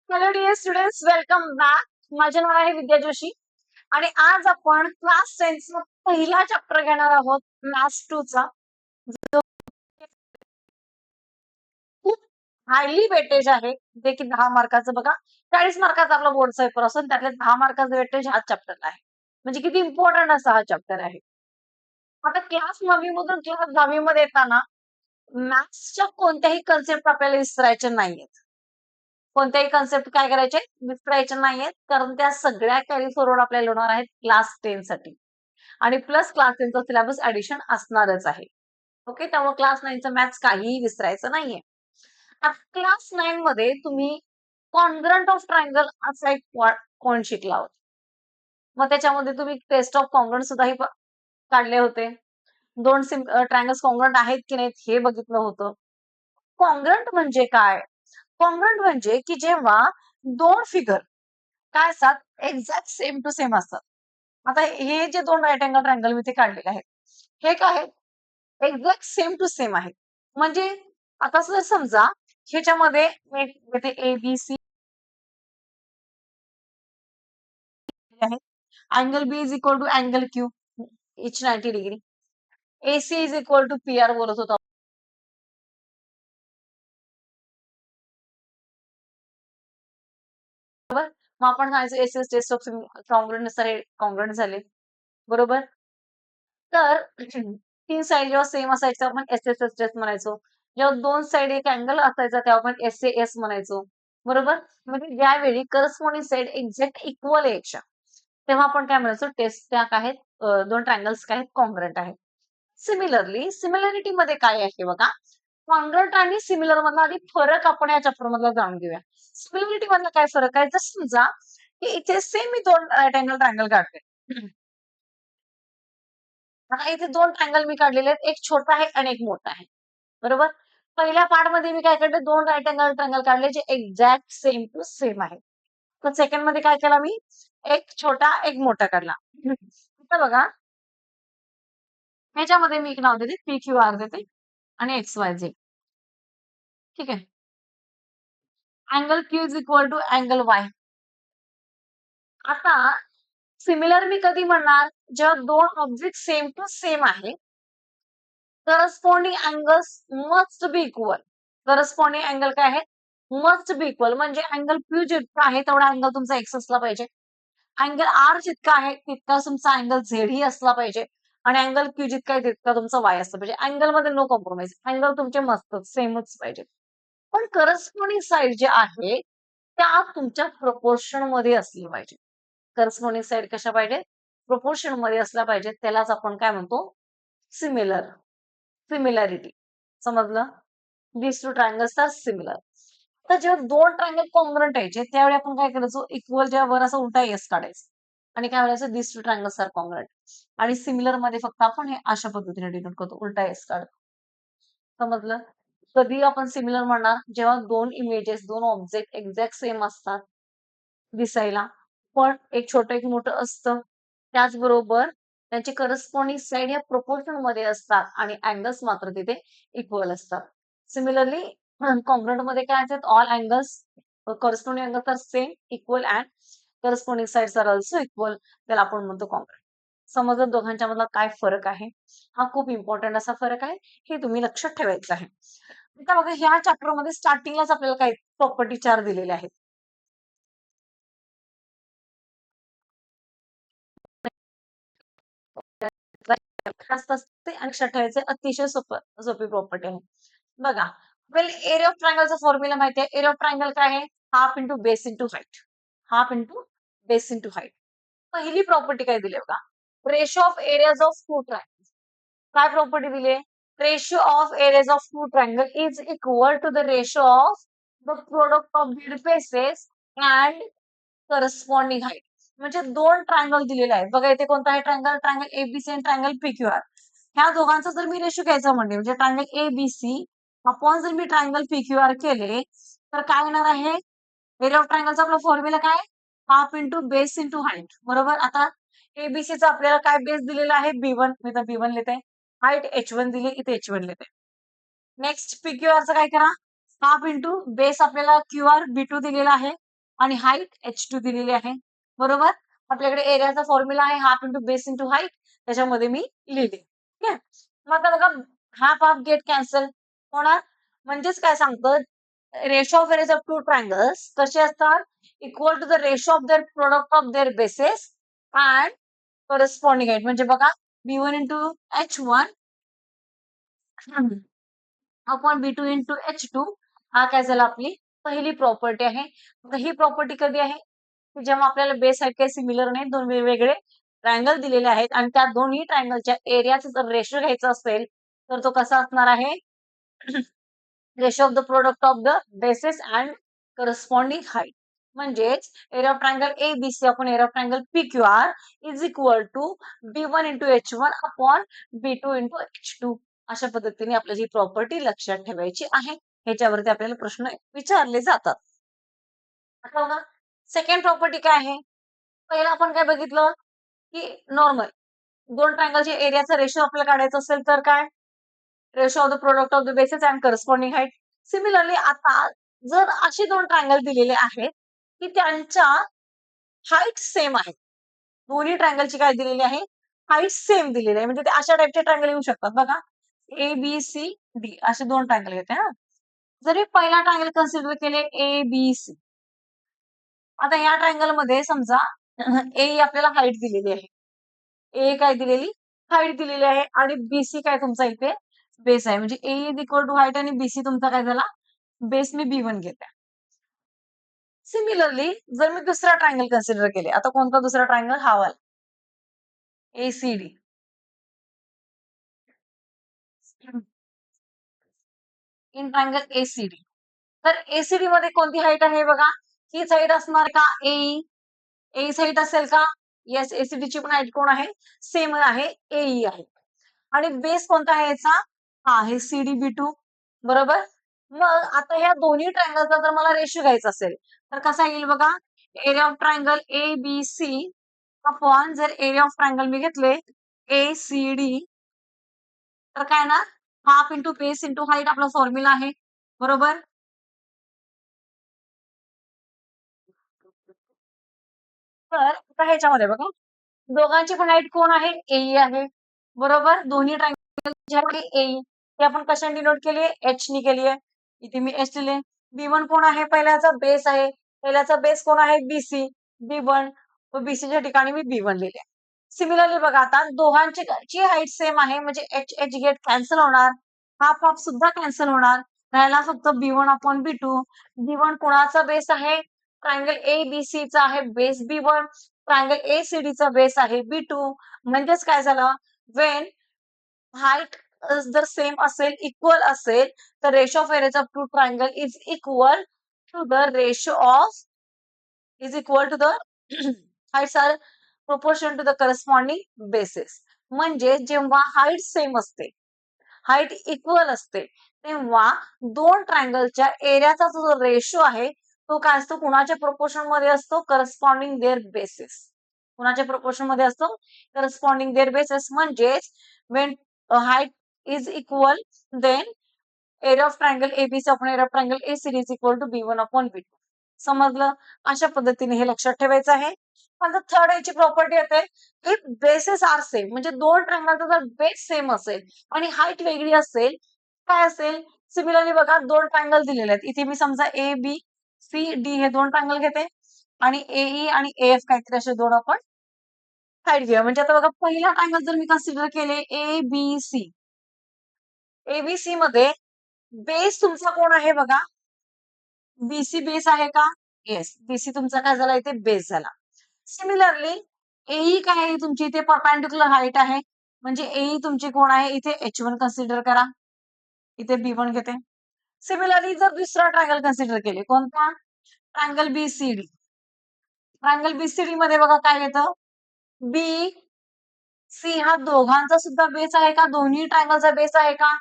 Hello dear students, welcome back. माझे नाव आहे विद्या जोशी आणि आज आपण क्लास 10 चा पहिला चॅप्टर घेणार आहोत, मॅथ्स 2 चा. जो खूप हायली वेटेज आहे, जे की 10 मार्काचं. बघा, 40 मार्काचा आपला बोर्डचा पेपर असून त्यातले 10 मार्काचं वेटेज ह्या चॅप्टरला आहे. म्हणजे किती इम्पॉर्टंट असा हा चॅप्टर आहे. आता क्लास 9वी मधून क्लास 10वी मध्ये येताना मॅथ्सच्या कोणत्याही कन्सेप्ट आपल्याला विसरायच्या नाहीयेत. कोणत्याही कन्सेप्ट काय करायचे विसरायचे नाहीयेत, कारण त्या सगळ्या कॅरी फॉरवर्ड आपल्याला होणार आहेत क्लास 10 साठी. आणि प्लस क्लास 10 चा सिलेबस ऍडिशन असणारच आहे. ओके, त्यामुळे क्लास 9 चं मॅथ्स काहीही विसरायचं नाहीये. क्लास 9 मध्ये तुम्ही कॉन्ग्रंट ऑफ ट्रायंगल असा एक पॉइंट शिकला होता. मग त्याच्यामध्ये तुम्ही टेस्ट ऑफ कॉन्ग्रंट सुद्धा काढले होते. दोन ट्रायंगल्स कॉन्ग्रंट आहेत की नाहीत हे बघितलं होतं. कॉन्ग्रंट म्हणजे काय? कॉन्ग्रंट म्हणजे की जेव्हा दोन फिगर काय असतात, एक्झॅक्ट सेम टू सेम असतात. आता हे जे दोन राईट अँगल ट्रायंगल मी ते काढलेले आहेत, हे काय आहेत? एक्झॅक्ट सेम टू सेम आहेत. म्हणजे आता जर समजा ह्याच्यामध्ये ए बी सी आहे. Angle B is equal to angle Q, each 90 degree. AC इज इक्वल टू PR बोलत होतो. बरोबर, मग आपण सांगायचं एस टेस्ट ऑफ कॉन्ग्रंट नुसार हे कॉन्ग्रंट झाले. बरोबर, तर तीन साईड जेव्हा सेम असायचं आपण एस टेस्ट म्हणायचो. जेव्हा दोन साईड एक अँगल असायचा तेव्हा आपण एस म्हणायचो. बरोबर, म्हणजे ज्यावेळी करस्पॉन्डिंग साईड एक्झॅक्ट इक्वल यायच्या तेव्हा आपण काय म्हणायचो, टेस्ट त्या काय आहेत, दोन ट्रायंगल्स काय आहेत, कॉन्ग्रंट आहेत. सिमिलरली सिमिलरिटी मध्ये काय आहे बघा, कॉन्ग्रंट आणि सिमिलर मधला आधी फरक आपण या चॅप्टर मधला जाणून घेऊया. सिमिलरिटी मधला काय फरक आहे, तर समजा की इथे सेम मी दोन राईट अँगल ट्रायंगल काढते. आता इथे दोन ट्रायंगल मी काढलेले आहेत, एक छोटा आहे आणि एक मोठा आहे. बरोबर, पहिल्या पार्ट मध्ये मी काय काढले, दोन राईट अँगल ट्रायंगल काढले जे एक्झॅक्ट सेम टू सेम आहे. तर सेकंड मध्ये काय केला मी, एक छोटा एक मोठा काढला. आता बघा, ह्याच्यामध्ये मी एक नाव देते, PQR देते आणि XYZ. ठीक आहे, angle Q is equal to angle Y. आता सिमिलर मी कधी म्हणणार, जेव्हा दोन ऑब्जेक्ट सेम टू सेम आहे, corresponding angles must be equal. Corresponding angle काय आहे, मस्ट बी इक्वल. म्हणजे अँगल Q जितका आहे तेवढा अँगल तुमचा X असला पाहिजे. अँगल R जितका आहे तितका तुमचा अँगल Z ही असला पाहिजे. आणि अँगल Q जितका आहे तितका तुमचा Y असला पाहिजे. अँगल मध्ये नो कॉम्प्रोमाइज, अँगल तुमचे मस्त सेमच पाहिजे. पण करस्पॉन्डिंग साइड जे आहे त्या तुमच्या प्रपोर्शन मध्ये असली पाहिजे. करस्पॉन्डिंग साइड कशा पाहिजे, प्रपोर्शन मध्ये असल्या पाहिजे. त्यालाच आपण काय म्हणतो, सिमिलर, सिमिलॅरिटी. समजलं, दिस टू ट्रायंगल्स आर सिमिलर. तर जेव्हा दोन ट्रायंगल कॉन्ग्रंट यायचे त्यावेळी आपण काय करायचो, इक्वल जेव्हा वर असं उलटा एस काढायचं आणि काय म्हणायचं, दिस टू ट्रायंगल्स आर कॉन्ग्रंट. आणि सिमिलर मध्ये फक्त आपण हे अशा पद्धतीने डिनोट करतो, उलटा एस काढतो. समजलं, कधी आपण सिमिलर म्हणणार, जेव्हा दोन इमेजेस, दोन ऑब्जेक्ट एक्झॅक्ट सेम असतात दिसायला, पण एक छोटं एक मोठं असतं. त्याचबरोबर त्यांचे करस्पॉन्डिंग साइड या प्रोपोर्शन मध्ये असतात आणि अँगल्स मात्र तिथे इक्वल असतात. सिमिलरली कॉन्ग्रंट मध्ये काय असतात, all angles corresponding angles are same, equal and corresponding sides are also equal. त्याला आपण म्हणतो कॉन्ग्रंट. समजलं दोघांच्या मधला काय फरक आहे. हा खूप इम्पॉर्टंट असा फरक आहे, हे तुम्ही लक्षात ठेवायचं आहे. आता बघा, ह्या चॅप्टर मध्ये स्टार्टिंगलाच आपल्याला काही प्रॉपर्टी चार दिलेले आहेत. लक्षात ठेवायचे, अतिशय सोपी प्रॉपर्टी आहे. बघा, वेल एरिया ऑफ ट्रायंगलचा फॉर्म्युला माहिती आहे. एरिया ऑफ ट्रायंगल काय आहे, half into base into height. Half into base into height. पहिली प्रॉपर्टी काय दिली बघा, ratio of areas of two triangle. काय प्रॉपर्टी दिली, ratio of areas of two triangle is equal to the ratio of the product of their bases and corresponding height. म्हणजे दोन triangle दिलेले आहेत बघा, इथे कोणता आहे ट्रायंगल, ट्रायंगल एबीसी आणि ट्रायंगल PQR. ह्या दोघांचा जर मी रेशो घ्यायचा म्हणजे ट्रायंगल एबीसी अपॉन जर मी ट्रायंगल PQR केले तर काय होणार आहे, एरिया ऑफ ट्रायंगलचा आपला फॉर्म्युला काय, half into base into height. बरोबर, आता एबीसीचा आपल्याला काय बेस दिलेला आहे, B1, मी तर B1 लिहिते. हाईट H1 दिली, इथे H1 लिहिते. नेक्स्ट PQRचा काय करा, हाफ इंटू बेस आपल्याला QR B2 दिलेला आहे, आणि हाईट h2 दिलेली आहे. बरोबर? आपल्याकडे एरियाचा फॉर्म्युला आहे half into base into height. त्याच्यामध्ये मी लिहिले. ठीक आहे. मग आता बघा हाफ हाफ गेट कॅन्सल होणार. म्हणजेच काय सांगतं ratio of areas of two triangles कसे असतात equal to the ratio of their product of their bases and corresponding height. म्हणजे बघा b1 into h1 upon b2 into h2 हा काय झाला आपली पहिली प्रॉपर्टी आहे. आता ही प्रॉपर्टी कधी आहे की जेव्हा आपल्याला बेस आहेत काही सिमिलर नाही दोन वेगवेगळे ट्रायंगल दिलेले आहेत आणि त्या दोन्ही ट्रायंगलच्या एरियाचा जर रेशो घ्यायचा असेल तर तो कसा असणार आहे ratio of the product of the bases and corresponding height. म्हणजेच area of triangle ABC upon area of triangle P Q R is equal to b1 into h1 upon b2 into h2. अशा पद्धतीने आपल्याला ही प्रॉपर्टी लक्षात ठेवायची आहे. ह्याच्यावरती आपल्याला प्रश्न विचारले जातात. आता बघा सेकंड प्रॉपर्टी काय आहे पहिला आपण काय बघितलं की नॉर्मल दोन ट्रायंगलच्या एरियाचा रेशो आपल्याला काढायचा असेल तर काय ratio of the product of the basis and corresponding height. Similarly आता जर असे दोन ट्रायंगल दिलेले आहेत की त्यांच्या हाईट सेम आहे दोन्ही ट्रायंगलची काय दिलेली आहे हाईट सेम दिलेली आहे म्हणजे ते अशा टाइपचे ट्रायंगल येऊ शकतात बघा ए बी सी डी असे दोन ट्रायंगल येते हा. जरी पहिला ट्रायंगल कन्सिडर केले ए बी सी आता या ट्रायंगल मध्ये समजा ए आपल्याला हाईट दिलेली आहे ए काय दिलेली हाईट दिलेली आहे आणि बीसी काय तुमचा इथे बेस आहे म्हणजे ए इज इक्वल टू हाईट आणि बीसी तुमचा काय झाला बेस मी B1 घेते. सिमिलरली जर मी दुसरा ट्रायंगल कन्सिडर केले आता कोणता दुसरा ट्रायंगल हा वाला एसीडी इन ट्रायंगल एसीडी तर एसीडी मध्ये कोणती हाईट आहे बघा हीच हाईट असणार का ए एच हाईट असेल का येस एसीडी ची पण हाईट कोण आहे सेम आहे एई आहे आणि बेस कोणता आहे याचा हा आहे सीडी बी टू बरोबर. मग आता ह्या दोन्ही ट्रायंगलचा जर मला रेशो घ्यायचा असेल तर कसा येईल बघा area of triangle A B C upon जर एरिया ऑफ ट्रायंगल मी घेतले ए सी डी तर काय ना half into base into height आपला फॉर्म्युला आहे बरोबर. तर आता ह्याच्यामध्ये बघा दोघांची पण हाईट कोण आहे एई आहे बरोबर दोन्ही ट्रायंगल एई ते आपण कशाने डिनोट केली एच नी केली आहे इथे मी एच लिहिले. B1 कोण आहे पहिल्याचा बेस आहे पहिल्याचा बेस कोण आहे बीसी B1 बीसीच्या ठिकाणी मी B1 लिहिले. सिमिलरली बघा आता दोघांची हाईट सेम आहे म्हणजे एच एच गेट कॅन्सल होणार हाफ हाफ सुद्धा कॅन्सल होणार राहिला फक्त B1 अपॉन B2. B1 कोणाचा बेस आहे ट्रायंगल ए बी सी चा आहे base B1 triangle A C D चा बेस आहे B2 म्हणजेच काय झालं वेन हाईट जर सेम असेल इक्वल असेल तर ratio of areas of two triangle is equal to the ratio of is equal to the heights are proportion to the corresponding bases. म्हणजे जेव्हा हाईट सेम असते हाईट इक्वल असते तेव्हा दोन ट्रायंगलच्या एरियाचा जो रेशो आहे तो काय असतो कुणाच्या प्रोपोर्शन मध्ये असतो करस्पॉन्डिंग देअर बेसिस कुणाच्या प्रोपोर्शन मध्ये असतो करस्पॉन्डिंग देअर बेसिस. म्हणजेच when height is equal then area of triangle ABC upon area of triangle ACD is equal to B1 upon B2. समजलं अशा पद्धतीने हे लक्षात ठेवायचं आहे. पण थर्ड याची प्रॉपर्टी येते इफ बेसेस आर सेम म्हणजे दोन ट्रायंगलचा जर बेस सेम असेल आणि हाईट वेगळी असेल काय असेल सिमिलरली बघा दोन ट्रायंगल दिलेले आहेत इथे मी समजा ए बी सी डी हे दोन ट्रायंगल घेते आणि एई आणि एफ काहीतरी असे दोन आपण हाईट घेऊया. म्हणजे आता बघा पहिला ट्रायंगल जर मी कन्सिडर केले ए बी सी एबीसी मध्ये बेस तुमचा कोण आहे बघा बीसी बेस आहे का येस बीसी तुमचा काय झाला इथे बेस झाला. सिमिलरली एई काय आहे तुमची इथे परपेंडिक्युलर हाईट आहे म्हणजे एई तुमची कोण आहे इथे H1 कन्सिडर करा इथे B1 घेते. सिमिलरली जर दुसरा ट्रायंगल कन्सिडर केले कोणता ट्रायंगल बीसीडी ट्रायंगल बीसीडी मध्ये बघा काय येतं बी सी हा दोघांचा सुद्धा बेस आहे का दोन्ही ट्रायंगलचा बेस आहे का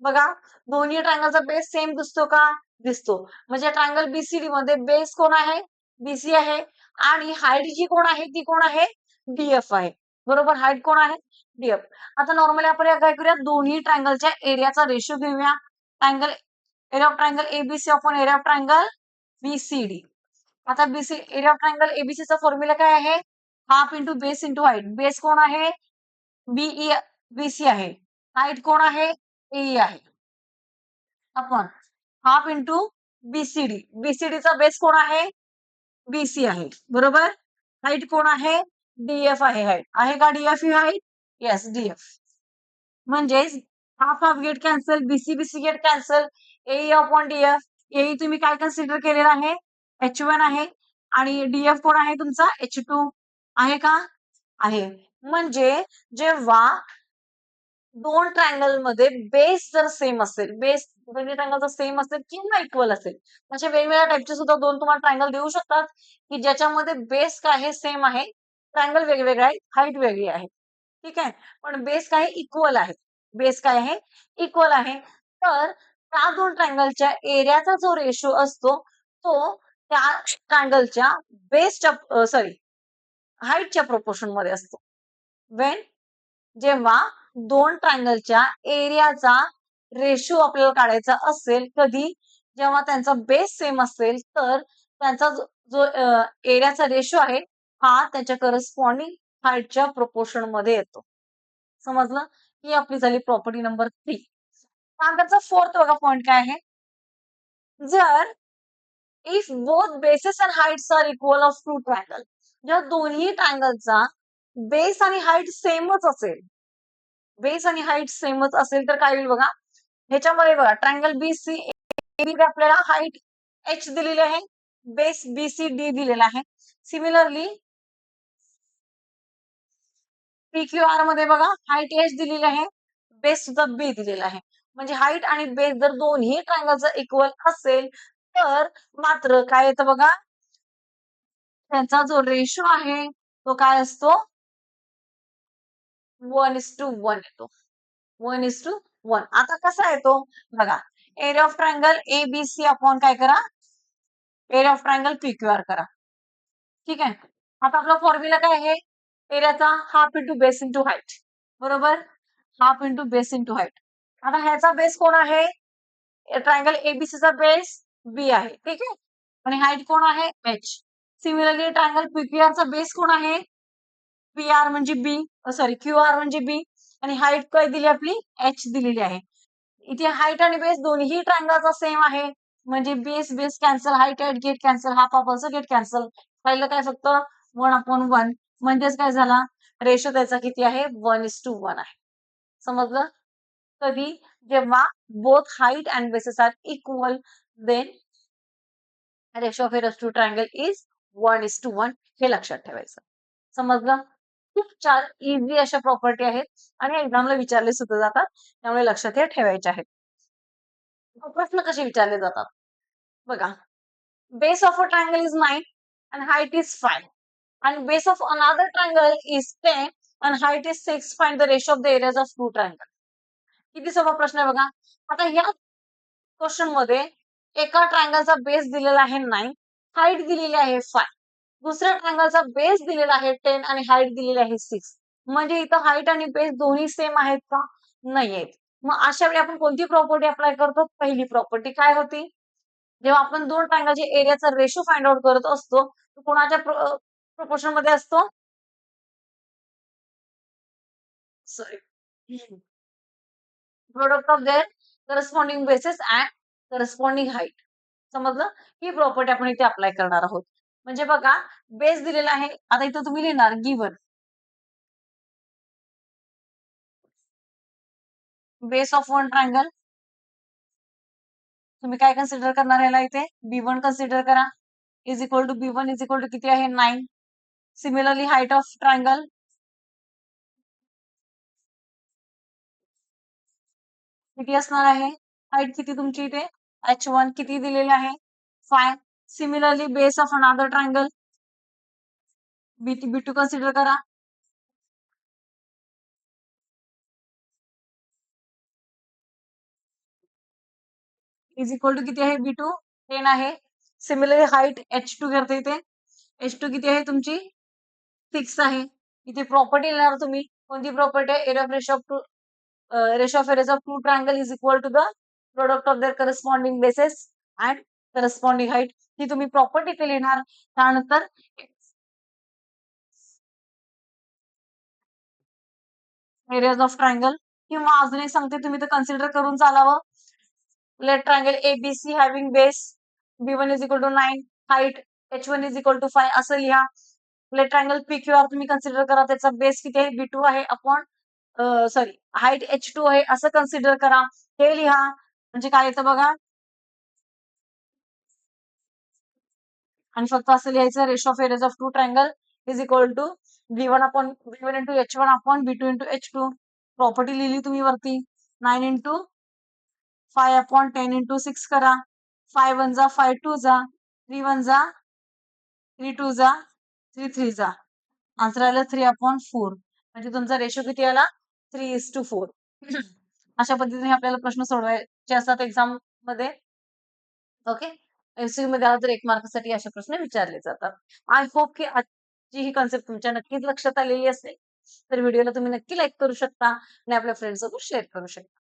बघा दोन्ही ट्रायंगलचा बेस सेम दिसतो का दिसतो म्हणजे ट्रायंगल बीसीडी मध्ये बेस कोण आहे बीसी आहे आणि हाईट जी कोण आहे ती कोण आहे डीएफ आहे बरोबर हाईट कोण आहे डीएफ. आता नॉर्मली आपण काय करूया दोन्ही ट्रायंगलच्या एरियाचा रेशो घेऊया triangle area of triangle ABC upon area of triangle B C D आता बीसी एरिया ऑफ ट्रायंगल एबीसीचा फॉर्म्युला काय आहे? Half into base into height. Base कोण आहे? बीई बीसी आहे. हाईट कोण आहे? एई आहे. आपण हाफ इंटू बीसीडी. बीसीडीचा बेस कोण आहे? बीसी आहे. बरोबर? हाईट कोण आहे? डीएफ आहे. हाईट आहे का डीएफ ही हाईट? Yes D F. म्हणजेच half half get cancel, B C B C get cancel, A E upon D F. A E तुम्ही काय कन्सिडर केलेला आहे? H1 आहे आणि डीएफ कोण आहे तुमचा? H2 आहे का? आहे. म्हणजे जेव्हा दोन ट्रायंगल मध्ये बेस जर सेम असेल, बेस दोन्ही ट्रायंगल जर सेम असेल किंवा इक्वल असेल, असे वेगवेगळ्या टाइपचे सुद्धा दोन तुम्हाला ट्रायंगल देऊ शकतात की ज्याच्यामध्ये बेस काय आहे? सेम आहे, ट्रायंगल वेगवेगळा आहे, हाईट वेगळी आहे. ठीक आहे, पण बेस काय इक्वल आहे. बेस काय आहे? इक्वल आहे. तर त्या दोन ट्रायंगलच्या एरियाचा जो रेशो असतो तो त्या ट्रायंगलच्या बेसच्या सॉरी हाईटच्या प्रोपोर्शन मध्ये असतो. वेन जेव्हा दोन ट्रायंगलच्या एरियाचा रेशो आपल्याला काढायचा असेल, कधी? जेव्हा त्यांचा बेस सेम असेल तर त्यांचा जो एरियाचा रेशो आहे हा त्याच्या करस्पॉन्डिंग हाईटच्या प्रोपोर्शन मध्ये येतो. समजलं? ही आपली झाली प्रॉपर्टी नंबर 3. त्यानंतरचा फोर्थ बघा पॉइंट काय आहे? जर if both bases and heights are equal of two triangle, जर दोन्ही ट्रायंगलचा बेस आणि हाईट सेमच असेल, बेस आणि हाईट सेमच असेल तर काय होईल बघा? ह्याच्यामध्ये बघा ट्रायंगल बीसी आपल्याला हाईट एच दिलेली आहे, बेस बीसी डी दिलेला आहे. सिमिलरली पीक्यूआर मध्ये बघा हाईट एच दिलेली आहे, बेस सुद्धा बी दिलेला आहे. म्हणजे हाईट आणि बेस जर दोन्ही ट्रायंगलचा इक्वल असेल तर मात्र काय येतं बघा? त्यांचा जो रेशो आहे तो काय असतो? 1:1 येतो. 1:1. आता कसा येतो बघा? Area of triangle ABC upon काय करा? एरिया ऑफ ट्रायंगल पीक्यूआर करा. ठीक आहे. आता आपला फॉर्म्युला काय आहे? एरियाचा half into base into height. बरोबर? Half into base into height. आता ह्याचा बेस कोण आहे? ट्रायंगल एबीसीचा बेस बी आहे. ठीक आहे, आणि हाईट कोण आहे? एच. सिमिलरली ट्रायंगल पीक्यूआरचा बेस कोण आहे? पीआर म्हणजे बी, सॉरी क्यूआर म्हणजे बी, आणि हाईट काय दिली आपली? एच दिलेली आहे. इथे हाईट आणि बेस दोन्ही ट्रायंगलचा सेम आहे, म्हणजे base base cancel, height height get cancel, half half also get cancel. राहिलं काय फक्त 1:1. म्हणजेच काय झाला? रेशो त्याचा किती आहे? 1:1 आहे. समजलं? कधी? जेव्हा both height and bases are equal, then ratio of areas two triangle is 1:1. हे लक्षात ठेवायचं. समजलं? खूप चार इझी अशा प्रॉपर्टी आहेत आणि एक्झामला विचारले सुद्धा जातात, त्यामुळे लक्षात हे ठेवायचे आहेत. प्रश्न कसे विचारले जातात बघा? Base of a triangle is 9 and height is 5 and base of another triangle is 10 and height is 6. Find the ratio of the areas of two triangles. किती सोपा प्रश्न आहे बघा? आता या क्वेश्चन मध्ये एका ट्रायंगलचा बेस दिलेला आहे 9, हाईट दिलेली आहे 5. दुसऱ्या ट्रायंगलचा बेस दिलेला आहे 10 आणि हाईट दिलेली आहे 6. म्हणजे इथं हाईट आणि बेस दोन्ही सेम आहेत का? नाही आहेत. मग अशा वेळी आपण कोणती प्रॉपर्टी अप्लाय करतो? पहिली प्रॉपर्टी काय होती? जेव्हा आपण दोन ट्रायंगलच्या एरियाचा रेशो फाइंड आउट करत असतो, तो कोणाच्या प्रोपोर्शन मध्ये असतो? Sorry, product of their corresponding basis and corresponding height. समजलं? ही प्रॉपर्टी आपण इथे अप्लाय करणार आहोत. म्हणजे बघा, बेस दिलेला आहे, आता इथं तुम्ही लिहिणार given base of one triangle. तुम्ही काय कन्सिडर करणार याला? इथे B1 कन्सिडर करा. Is equal to B1 is equal to किती आहे? 9. सिमिलरली हाईट ऑफ ट्रायंगल किती असणार आहे? हाईट किती तुमची इथे? H1 किती दिलेले आहे? 5. Similarly base of another triangle B2 consider करा. इज इक्वल टू किती आहे? B2 10 आहे. सिमिलरली हाईट H2 करते इथे. H2 किती आहे तुमची? 6 आहे. इथे प्रॉपर्टी लिहिणार तुम्ही. कोणती प्रॉपर्टी आहे? Area of ratio of two ratio of areas of two triangle is equal to the product of their corresponding bases and corresponding height ही तुम्ही प्रॉपर्टी इथे लिहिणार. त्यानंतर एरियाज ऑफ ट्रायंगल किंवा अजून एक सांगते तुम्ही तर कन्सिडर करून चालावं. Let triangle ABC having base B1 is equal to 9, height H1 is equal to 5 असं लिहा. लेट ट्रायंगल PQR तुम्ही कन्सिडर करा, त्याचा बेस किती आहे B2 आहे अपॉन सॉरी हाईट H2 आहे असं कन्सिडर करा. हे लिहा. म्हणजे काय येतं बघा. आणि फक्त असं लिहायचं ratio of areas of two triangle is equal to B1 into H1 upon B2 into H2. Property लिहिली तुम्ही वरती. 9 इंटू 5 अपॉन 10 इंटू 6 करा. 5 1 जा 5 2 जा 3 1 जा 3 2 जा 3 3 जा. आन्सर आलं 3 अपॉन 4. म्हणजे तुमचा रेशो किती आला 3:4. अशा पद्धतीने आपल्याला प्रश्न सोडवायचे असतात एक्झाम मध्ये. ओके. एमसीक्यू मध्ये आला तर 1 मार्कासाठी असे प्रश्न विचारले जातात. आय होप की आजची ही कन्सेप्ट तुमच्या नक्कीच लक्षात आलेली असेल. तर व्हिडिओला तुम्ही नक्की लाईक करू शकता आणि आपल्या फ्रेंड्स सोबत शेअर करू शकता.